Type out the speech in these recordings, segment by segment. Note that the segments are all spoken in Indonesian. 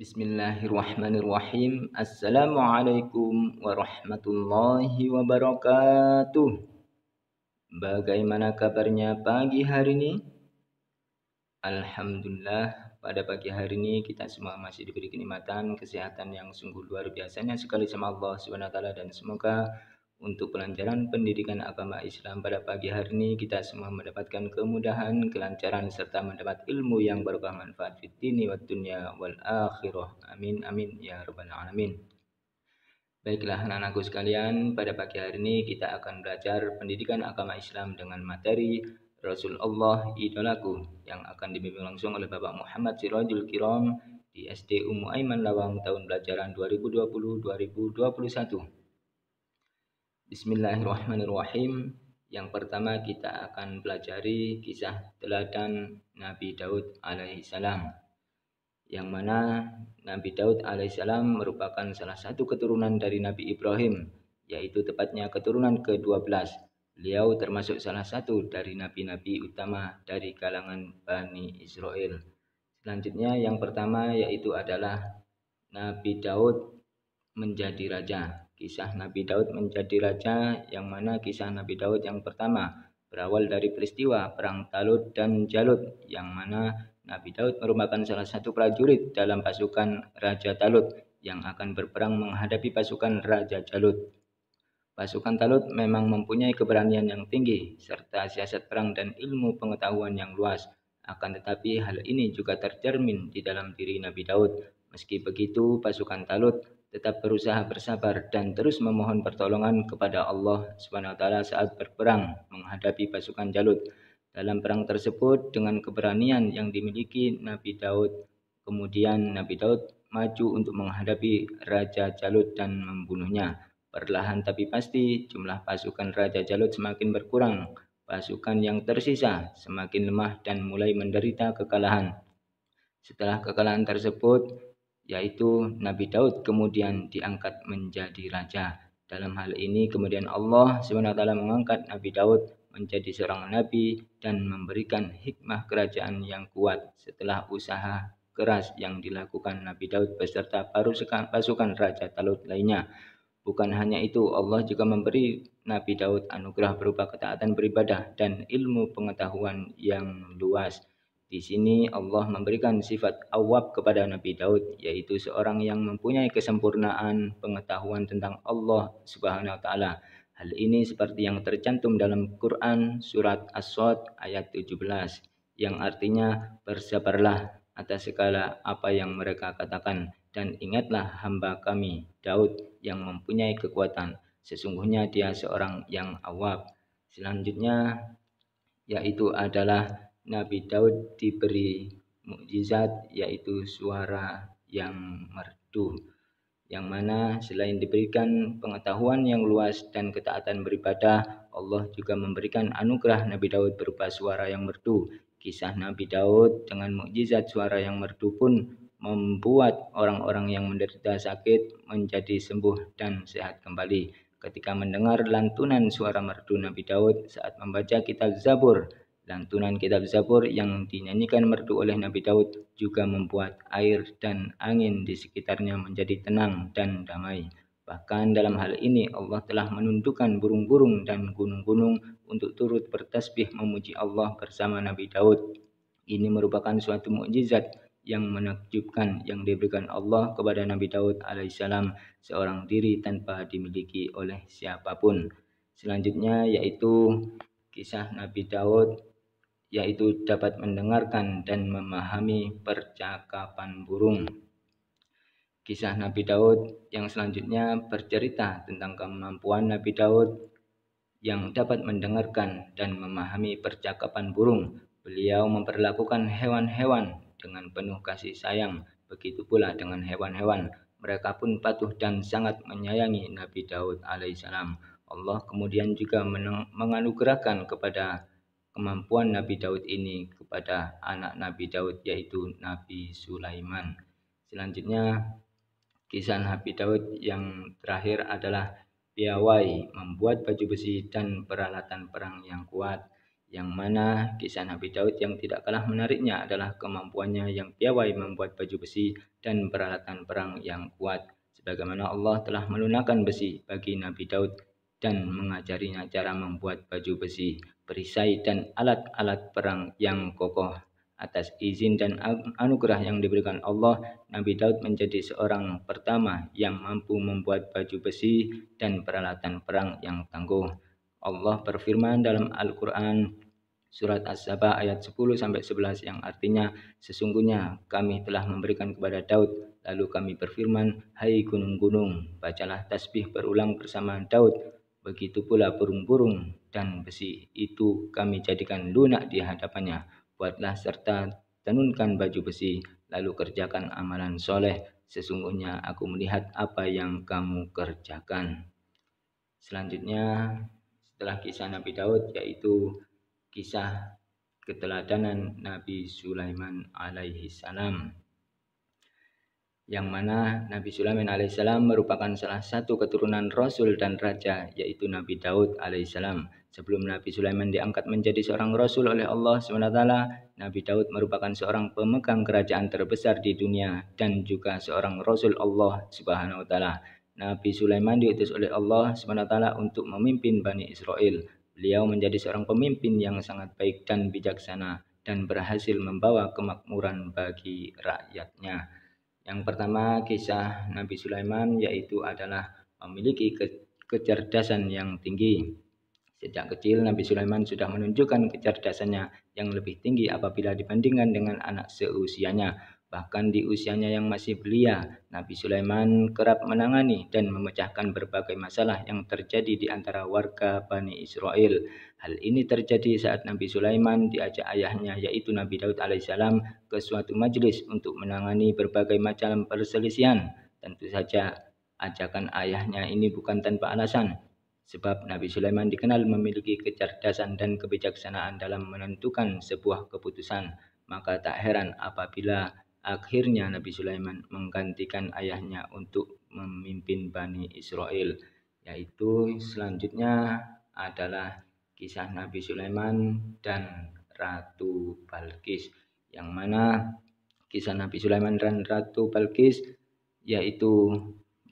Bismillahirrahmanirrahim. Assalamualaikum warahmatullahi wabarakatuh. Bagaimana kabarnya pagi hari ini? Alhamdulillah, pada pagi hari ini kita semua masih diberi kenikmatan kesehatan yang sungguh luar biasanya sekali sama Allah SWT, dan semoga untuk pelajaran pendidikan agama Islam pada pagi hari ini kita semua mendapatkan kemudahan, kelancaran, serta mendapat ilmu yang bermanfaat fid dini wad dunya wal akhirah. Amin amin ya rabbal alamin. Baiklah anak-anakku sekalian, pada pagi hari ini kita akan belajar pendidikan agama Islam dengan materi Rasulullah idolaku yang akan dibimbing langsung oleh Bapak Muhammad Sirajul Kiram di SD Ummu Aiman Lawang tahun pelajaran 2020-2021. Bismillahirrahmanirrahim. Yang pertama kita akan pelajari kisah teladan Nabi Daud alaihissalam, yang mana Nabi Daud alaihissalam merupakan salah satu keturunan dari Nabi Ibrahim, yaitu tepatnya keturunan ke-12. Beliau termasuk salah satu dari nabi-nabi utama dari kalangan Bani Israel. Selanjutnya yang pertama yaitu adalah Nabi Daud menjadi raja. Kisah Nabi Daud menjadi raja, yang mana kisah Nabi Daud yang pertama berawal dari peristiwa perang Talut dan Jalut, yang mana Nabi Daud merupakan salah satu prajurit dalam pasukan Raja Talut yang akan berperang menghadapi pasukan Raja Jalut. Pasukan Talut memang mempunyai keberanian yang tinggi serta siasat perang dan ilmu pengetahuan yang luas. Akan tetapi hal ini juga tercermin di dalam diri Nabi Daud. Meski begitu, pasukan Talut tetap berusaha bersabar dan terus memohon pertolongan kepada Allah SWT saat berperang menghadapi pasukan Jalut. Dalam perang tersebut, dengan keberanian yang dimiliki Nabi Daud, kemudian Nabi Daud maju untuk menghadapi Raja Jalut dan membunuhnya. Perlahan tapi pasti, jumlah pasukan Raja Jalut semakin berkurang. Pasukan yang tersisa semakin lemah dan mulai menderita kekalahan. Setelah kekalahan tersebut, yaitu Nabi Daud kemudian diangkat menjadi raja. Dalam hal ini kemudian Allah SWT mengangkat Nabi Daud menjadi seorang nabi dan memberikan hikmah kerajaan yang kuat setelah usaha keras yang dilakukan Nabi Daud beserta pasukan Raja Talut lainnya. Bukan hanya itu, Allah juga memberi Nabi Daud anugerah berupa ketaatan beribadah dan ilmu pengetahuan yang luas. Di sini Allah memberikan sifat awwab kepada Nabi Daud, yaitu seorang yang mempunyai kesempurnaan pengetahuan tentang Allah Subhanahu wa taala. Hal ini seperti yang tercantum dalam Quran surat As-Sadd ayat 17, yang artinya bersabarlah atas segala apa yang mereka katakan, dan ingatlah hamba kami Daud yang mempunyai kekuatan, sesungguhnya dia seorang yang awwab. Selanjutnya yaitu adalah Nabi Daud diberi mukjizat, yaitu suara yang merdu, yang mana selain diberikan pengetahuan yang luas dan ketaatan beribadah, Allah juga memberikan anugerah Nabi Daud berupa suara yang merdu. Kisah Nabi Daud dengan mukjizat suara yang merdu pun membuat orang-orang yang menderita sakit menjadi sembuh dan sehat kembali. Ketika mendengar lantunan suara merdu Nabi Daud saat membaca kitab Zabur, lantunan kitab Zabur yang dinyanyikan merdu oleh Nabi Daud juga membuat air dan angin di sekitarnya menjadi tenang dan damai. Bahkan dalam hal ini Allah telah menundukkan burung-burung dan gunung-gunung untuk turut bertasbih memuji Allah bersama Nabi Daud. Ini merupakan suatu mukjizat yang menakjubkan yang diberikan Allah kepada Nabi Daud alaihissalam, seorang diri tanpa dimiliki oleh siapapun. Selanjutnya yaitu kisah Nabi Daud, yaitu dapat mendengarkan dan memahami percakapan burung. Kisah Nabi Daud yang selanjutnya bercerita tentang kemampuan Nabi Daud yang dapat mendengarkan dan memahami percakapan burung. Beliau memperlakukan hewan-hewan dengan penuh kasih sayang, begitu pula dengan hewan-hewan. Mereka pun patuh dan sangat menyayangi Nabi Daud alaihissalam. Allah kemudian juga menganugerahkan kepada kemampuan Nabi Daud ini kepada anak Nabi Daud, yaitu Nabi Sulaiman. Selanjutnya kisah Nabi Daud yang terakhir adalah piawai, membuat baju besi dan peralatan perang yang kuat, yang mana kisah Nabi Daud yang tidak kalah menariknya adalah kemampuannya yang piawai membuat baju besi dan peralatan perang yang kuat. Sebagaimana Allah telah melunakkan besi bagi Nabi Daud dan mengajarinya cara membuat baju besi, perisai, dan alat-alat perang yang kokoh. Atas izin dan anugerah yang diberikan Allah, Nabi Daud menjadi seorang pertama yang mampu membuat baju besi dan peralatan perang yang tangguh. Allah berfirman dalam Al-Quran surat As-Saba ayat 10-11 yang artinya, sesungguhnya kami telah memberikan kepada Daud, lalu kami berfirman, hai gunung-gunung, bacalah tasbih berulang bersama Daud. Begitu pula burung-burung dan besi itu kami jadikan lunak di hadapannya. Buatlah serta tenunkan baju besi, lalu kerjakan amalan soleh. Sesungguhnya aku melihat apa yang kamu kerjakan. Selanjutnya, setelah kisah Nabi Daud, yaitu kisah keteladanan Nabi Sulaiman alaihi salam, yang mana Nabi Sulaiman alaihissalam merupakan salah satu keturunan Rasul dan Raja, yaitu Nabi Daud alaihissalam. Sebelum Nabi Sulaiman diangkat menjadi seorang Rasul oleh Allah SWT, Nabi Daud merupakan seorang pemegang kerajaan terbesar di dunia dan juga seorang Rasul Allah Subhanahu Wa Taala. Nabi Sulaiman diutus oleh Allah SWT untuk memimpin Bani Israel. Beliau menjadi seorang pemimpin yang sangat baik dan bijaksana dan berhasil membawa kemakmuran bagi rakyatnya. Yang pertama, kisah Nabi Sulaiman yaitu adalah memiliki kecerdasan yang tinggi. Sejak kecil Nabi Sulaiman sudah menunjukkan kecerdasannya yang lebih tinggi apabila dibandingkan dengan anak seusianya. Bahkan di usianya yang masih belia, Nabi Sulaiman kerap menangani dan memecahkan berbagai masalah yang terjadi di antara warga Bani Israel. Hal ini terjadi saat Nabi Sulaiman diajak ayahnya yaitu Nabi Daud alaihissalam ke suatu majelis untuk menangani berbagai macam perselisihan. Tentu saja ajakan ayahnya ini bukan tanpa alasan. Sebab Nabi Sulaiman dikenal memiliki kecerdasan dan kebijaksanaan dalam menentukan sebuah keputusan. Maka tak heran apabila akhirnya Nabi Sulaiman menggantikan ayahnya untuk memimpin Bani Israel. Yaitu selanjutnya adalah kisah Nabi Sulaiman dan Ratu Balqis. Yang mana kisah Nabi Sulaiman dan Ratu Balqis yaitu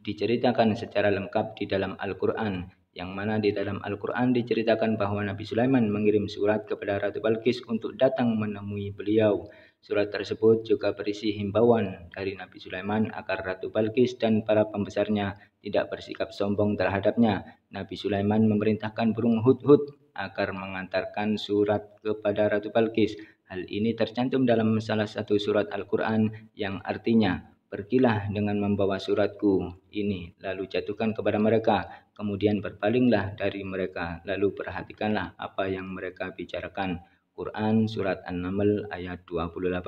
diceritakan secara lengkap di dalam Al-Quran, yang mana di dalam Al-Quran diceritakan bahwa Nabi Sulaiman mengirim surat kepada Ratu Balqis untuk datang menemui beliau. Surat tersebut juga berisi himbauan dari Nabi Sulaiman agar Ratu Balqis dan para pembesarnya tidak bersikap sombong terhadapnya. Nabi Sulaiman memerintahkan burung hudhud agar mengantarkan surat kepada Ratu Balqis. Hal ini tercantum dalam salah satu surat Al-Quran yang artinya, pergilah dengan membawa suratku ini, lalu jatuhkan kepada mereka, kemudian berpalinglah dari mereka, lalu perhatikanlah apa yang mereka bicarakan. Quran Surat An-Naml ayat 28.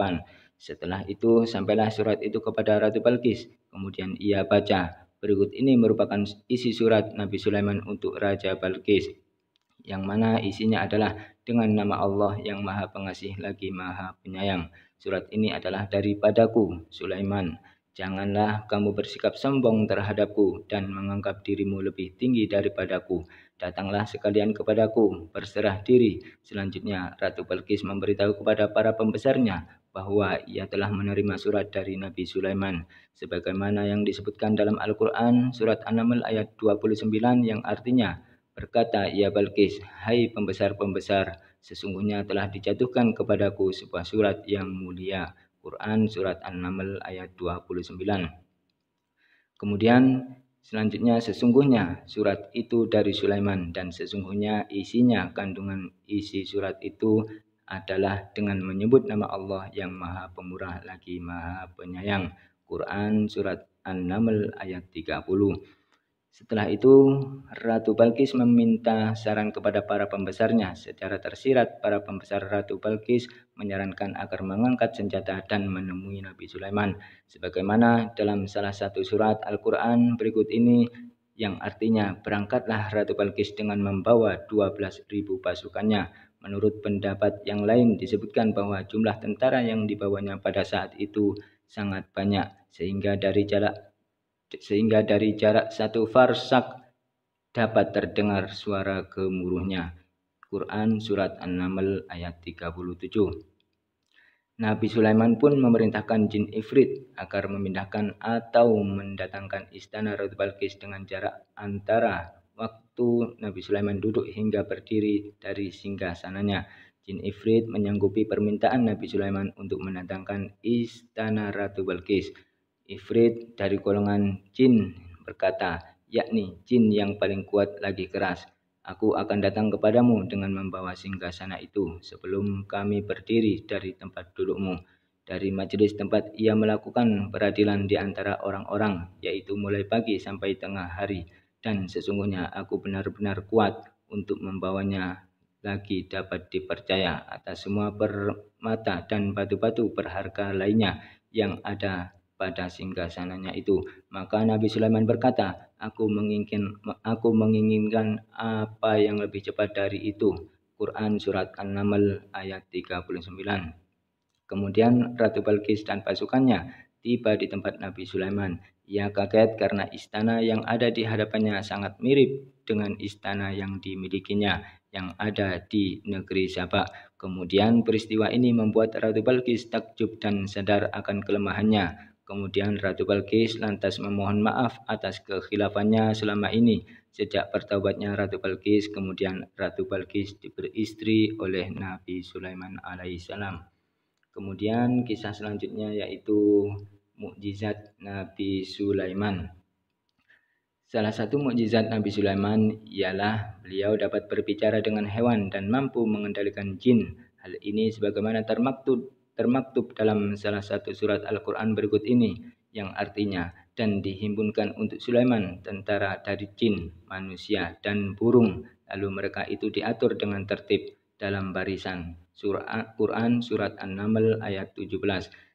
Setelah itu sampailah surat itu kepada Ratu Balqis, kemudian ia baca. Berikut ini merupakan isi surat Nabi Sulaiman untuk Raja Balqis, yang mana isinya adalah dengan nama Allah yang Maha Pengasih lagi Maha Penyayang. Surat ini adalah daripadaku, Sulaiman. Janganlah kamu bersikap sombong terhadapku dan menganggap dirimu lebih tinggi daripadaku. Datanglah sekalian kepadaku, berserah diri. Selanjutnya, Ratu Balqis memberitahu kepada para pembesarnya bahwa ia telah menerima surat dari Nabi Sulaiman. Sebagaimana yang disebutkan dalam Al-Quran, surat An-Naml ayat 29 yang artinya, berkata ia Balqis, hai pembesar-pembesar, sesungguhnya telah dijatuhkan kepadaku sebuah surat yang mulia. Quran Surat An-Naml ayat 29. Kemudian selanjutnya, sesungguhnya surat itu dari Sulaiman dan sesungguhnya isinya, kandungan isi surat itu adalah dengan menyebut nama Allah yang Maha Pemurah lagi Maha Penyayang. Quran Surat An-Naml ayat 30. Setelah itu, Ratu Balqis meminta saran kepada para pembesarnya. Secara tersirat, para pembesar Ratu Balqis menyarankan agar mengangkat senjata dan menemui Nabi Sulaiman. Sebagaimana dalam salah satu surat Al-Quran berikut ini, yang artinya, berangkatlah Ratu Balqis dengan membawa 12.000 pasukannya. Menurut pendapat yang lain disebutkan bahwa jumlah tentara yang dibawanya pada saat itu sangat banyak, sehingga dari jarak 1 farsak dapat terdengar suara gemuruhnya. Quran Surat An-Naml ayat 37. Nabi Sulaiman pun memerintahkan jin Ifrit agar memindahkan atau mendatangkan istana Ratu Balqis dengan jarak antara waktu Nabi Sulaiman duduk hingga berdiri dari singgasananya. Jin Ifrit menyanggupi permintaan Nabi Sulaiman untuk mendatangkan istana Ratu Balqis. Ifrit dari golongan jin berkata, yakni jin yang paling kuat lagi keras. Aku akan datang kepadamu dengan membawa singgasana itu sebelum kami berdiri dari tempat dudukmu. Dari majelis tempat ia melakukan peradilan di antara orang-orang, yaitu mulai pagi sampai tengah hari. Dan sesungguhnya aku benar-benar kuat untuk membawanya lagi dapat dipercaya atas semua permata dan batu-batu berharga lainnya yang ada pada singgasananya itu. Maka Nabi Sulaiman berkata, Aku menginginkan apa yang lebih cepat dari itu. Quran Surat An-Naml ayat 39. Kemudian Ratu Balqis dan pasukannya tiba di tempat Nabi Sulaiman. Ia kaget karena istana yang ada di hadapannya sangat mirip dengan istana yang dimilikinya yang ada di negeri Saba. Kemudian peristiwa ini membuat Ratu Balqis takjub dan sadar akan kelemahannya. Kemudian Ratu Balqis lantas memohon maaf atas kekhilafannya selama ini. Sejak bertaubatnya Ratu Balqis, kemudian Ratu Balqis beristri oleh Nabi Sulaiman alaihissalam. Kemudian kisah selanjutnya yaitu mukjizat Nabi Sulaiman. Salah satu mukjizat Nabi Sulaiman ialah beliau dapat berbicara dengan hewan dan mampu mengendalikan jin. Hal ini sebagaimana termaktub dalam salah satu surat Al-Quran berikut ini, yang artinya, dan dihimpun untuk Sulaiman tentara dari jin, manusia, dan burung. Lalu mereka itu diatur dengan tertib dalam barisan. Quran Surat An-Naml ayat 17.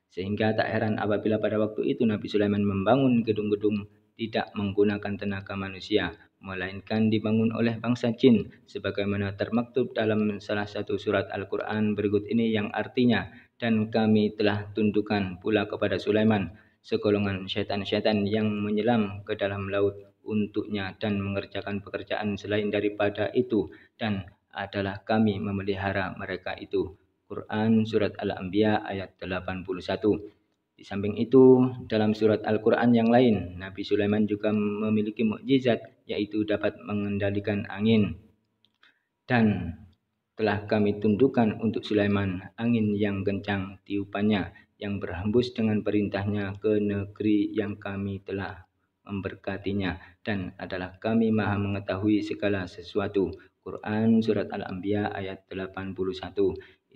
Sehingga tak heran apabila pada waktu itu Nabi Sulaiman membangun gedung-gedung tidak menggunakan tenaga manusia, melainkan dibangun oleh bangsa jin, sebagaimana termaktub dalam salah satu surat Al-Quran berikut ini, yang artinya, dan kami telah tundukkan pula kepada Sulaiman segolongan syaitan-syaitan yang menyelam ke dalam laut untuknya dan mengerjakan pekerjaan selain daripada itu, dan adalah kami memelihara mereka itu. Quran Surat Al-Anbiya ayat 81. Di samping itu, dalam surat Al-Quran yang lain, Nabi Sulaiman juga memiliki mukjizat, yaitu dapat mengendalikan angin. Dan telah kami tundukkan untuk Sulaiman angin yang kencang tiupannya, yang berhembus dengan perintahnya ke negeri yang kami telah memberkatinya, dan adalah kami maha mengetahui segala sesuatu. Quran Surat Al-Anbiya ayat 81.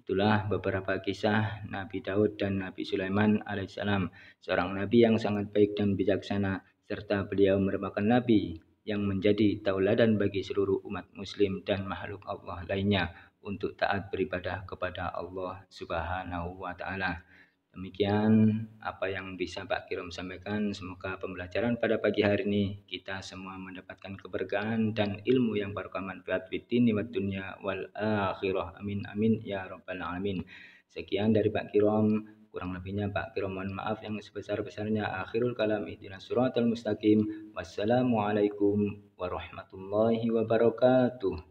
Itulah beberapa kisah Nabi Daud dan Nabi Sulaiman alaihissalam, seorang nabi yang sangat baik dan bijaksana, serta beliau merupakan nabi yang menjadi tauladan bagi seluruh umat muslim dan makhluk Allah lainnya untuk taat beribadah kepada Allah Subhanahu wa taala. Demikian apa yang bisa Pak Kirom sampaikan. Semoga pembelajaran pada pagi hari ini kita semua mendapatkan keberkahan dan ilmu yang barokah manfaat fid dini wad dunya wal akhirah. Amin amin ya rabbal alamin. Sekian dari Pak Kirom, kurang lebihnya Pak Kirom mohon maaf yang sebesar-besarnya. Akhirul kalam, ihdinas siratal mustaqim. Wassalamualaikum warahmatullahi wabarakatuh.